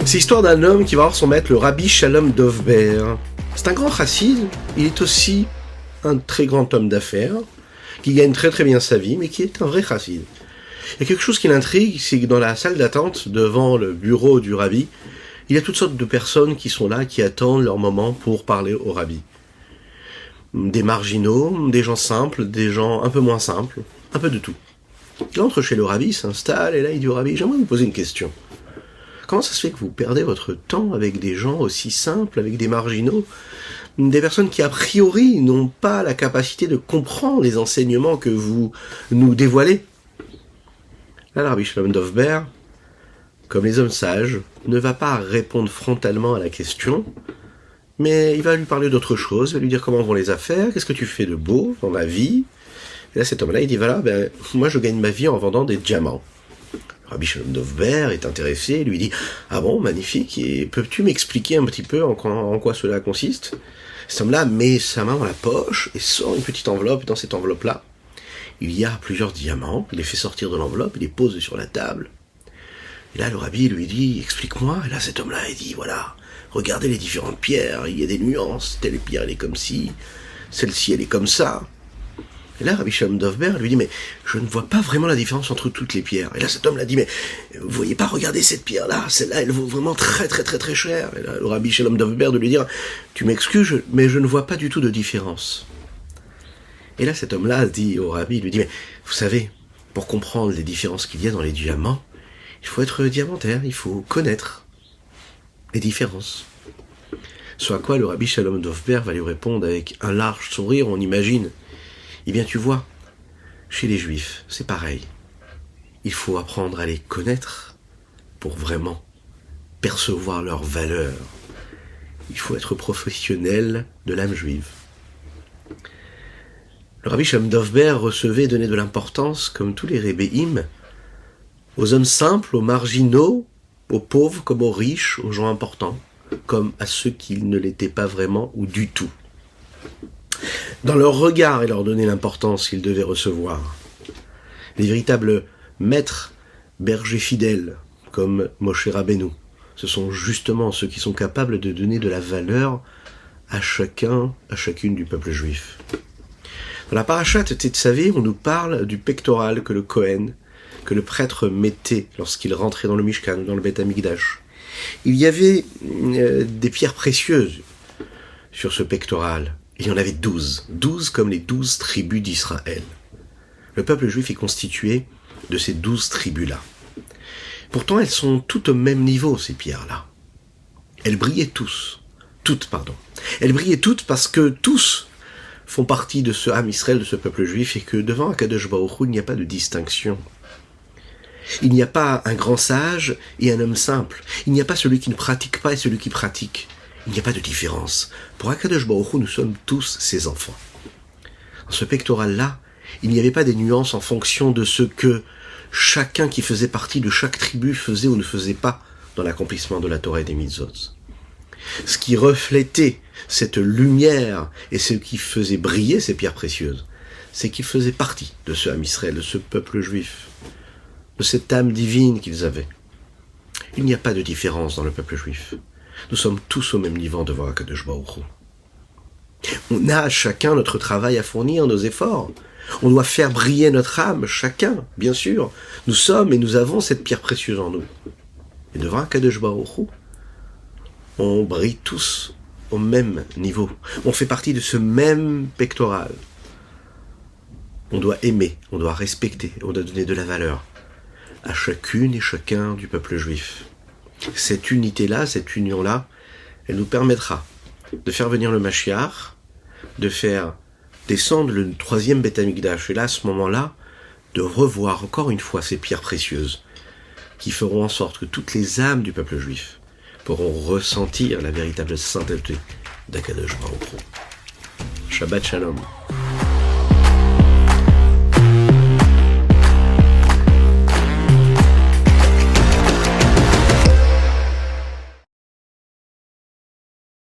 C'est l'histoire d'un homme qui va voir son maître, le Rabbi Shalom Dovber. C'est un grand chassid, il est aussi un très grand homme d'affaires, qui gagne très très bien sa vie, mais qui est un vrai chassid. Il y a quelque chose qui l'intrigue, c'est que dans la salle d'attente, devant le bureau du Rabbi, il y a toutes sortes de personnes qui sont là, qui attendent leur moment pour parler au Rabbi. Des marginaux, des gens simples, des gens un peu moins simples, un peu de tout. Il entre chez le Rabbi, il s'installe, et là il dit au Rabbi, j'aimerais vous poser une question. Comment ça se fait que vous perdez votre temps avec des gens aussi simples, avec des marginaux, des personnes qui a priori n'ont pas la capacité de comprendre les enseignements que vous nous dévoilez? Là, le Rabbi Shalom Dovber, comme les hommes sages, ne va pas répondre frontalement à la question, mais il va lui parler d'autre chose, il va lui dire comment vont les affaires, qu'est-ce que tu fais de beau dans la vie. Et là, cet homme-là, il dit, voilà, moi je gagne ma vie en vendant des diamants. Rabbi Shalom Dovber est intéressé, lui dit « Ah bon, magnifique, et peux-tu m'expliquer un petit peu en quoi cela consiste ?» Cet homme-là met sa main dans la poche et sort une petite enveloppe, et dans cette enveloppe-là, il y a plusieurs diamants, il les fait sortir de l'enveloppe, il les pose sur la table. Et là, le Rabbi lui dit « Explique-moi », et là, cet homme-là, il dit « Voilà, regardez les différentes pierres, il y a des nuances, telle pierre, elle est comme ci, celle-ci, elle est comme ça. » Et là, Rabbi Shalom Dovber lui dit, mais je ne vois pas vraiment la différence entre toutes les pierres. Et là, cet homme l'a dit, mais vous voyez pas, regardez cette pierre-là, celle-là, elle vaut vraiment très très très très cher. Et là, le Rabbi Shalom Dovber de lui dire, tu m'excuses, mais je ne vois pas du tout de différence. Et là, cet homme-là dit au Rabbi, il lui dit, mais vous savez, pour comprendre les différences qu'il y a dans les diamants, il faut être diamantaire, il faut connaître les différences. Ce à quoi le Rabbi Shalom Dovber va lui répondre avec un large sourire, on imagine. Eh bien, tu vois, chez les Juifs, c'est pareil. Il faut apprendre à les connaître pour vraiment percevoir leur valeur. Il faut être professionnel de l'âme juive. Le Rabbi Shalom Dovber recevait et donnait de l'importance, comme tous les rébéim, aux hommes simples, aux marginaux, aux pauvres comme aux riches, aux gens importants, comme à ceux qui ne l'étaient pas vraiment ou du tout. Dans leur regard et leur donner l'importance qu'ils devaient recevoir. Les véritables maîtres, bergers fidèles, comme Moshe Rabbeinu, ce sont justement ceux qui sont capables de donner de la valeur à chacune du peuple juif. Dans la parashat Tetzavé, on nous parle du pectoral que le Kohen, que le prêtre mettait lorsqu'il rentrait dans le Mishkan, dans le Beth Amikdash. Il y avait des pierres précieuses sur ce pectoral. Il y en avait 12 comme les 12 tribus d'Israël. Le peuple juif est constitué de ces 12 tribus-là. Pourtant, elles sont toutes au même niveau, ces pierres-là. Elles brillaient toutes. Elles brillaient toutes parce que tous font partie de ce Ham Israël, de ce peuple juif, et que devant Akadosh Baruch Hu, il n'y a pas de distinction. Il n'y a pas un grand sage et un homme simple. Il n'y a pas celui qui ne pratique pas et celui qui pratique. Il n'y a pas de différence. Pour Akadosh Baruch Hu, nous sommes tous ses enfants. Dans ce pectoral-là, il n'y avait pas des nuances en fonction de ce que chacun qui faisait partie de chaque tribu faisait ou ne faisait pas dans l'accomplissement de la Torah et des mitzvot. Ce qui reflétait cette lumière et ce qui faisait briller ces pierres précieuses, c'est qu'ils faisaient partie de ce Ham Israël, de ce peuple juif, de cette âme divine qu'ils avaient. Il n'y a pas de différence dans le peuple juif. Nous sommes tous au même niveau devant Akadosh Baruch Hu. On a chacun notre travail à fournir, nos efforts. On doit faire briller notre âme, chacun, bien sûr. Nous sommes et nous avons cette pierre précieuse en nous. Et devant Akadosh Baruch Hu, on brille tous au même niveau. On fait partie de ce même pectoral. On doit aimer, on doit respecter, on doit donner de la valeur à chacune et chacun du peuple juif. Cette unité-là, cette union-là, elle nous permettra de faire venir le Mashiach, de faire descendre le 3e Beth Amikdash, et là, à ce moment-là, de revoir encore une fois ces pierres précieuses qui feront en sorte que toutes les âmes du peuple juif pourront ressentir la véritable sainteté d'Akadosh Baruch Hu. Shabbat Shalom.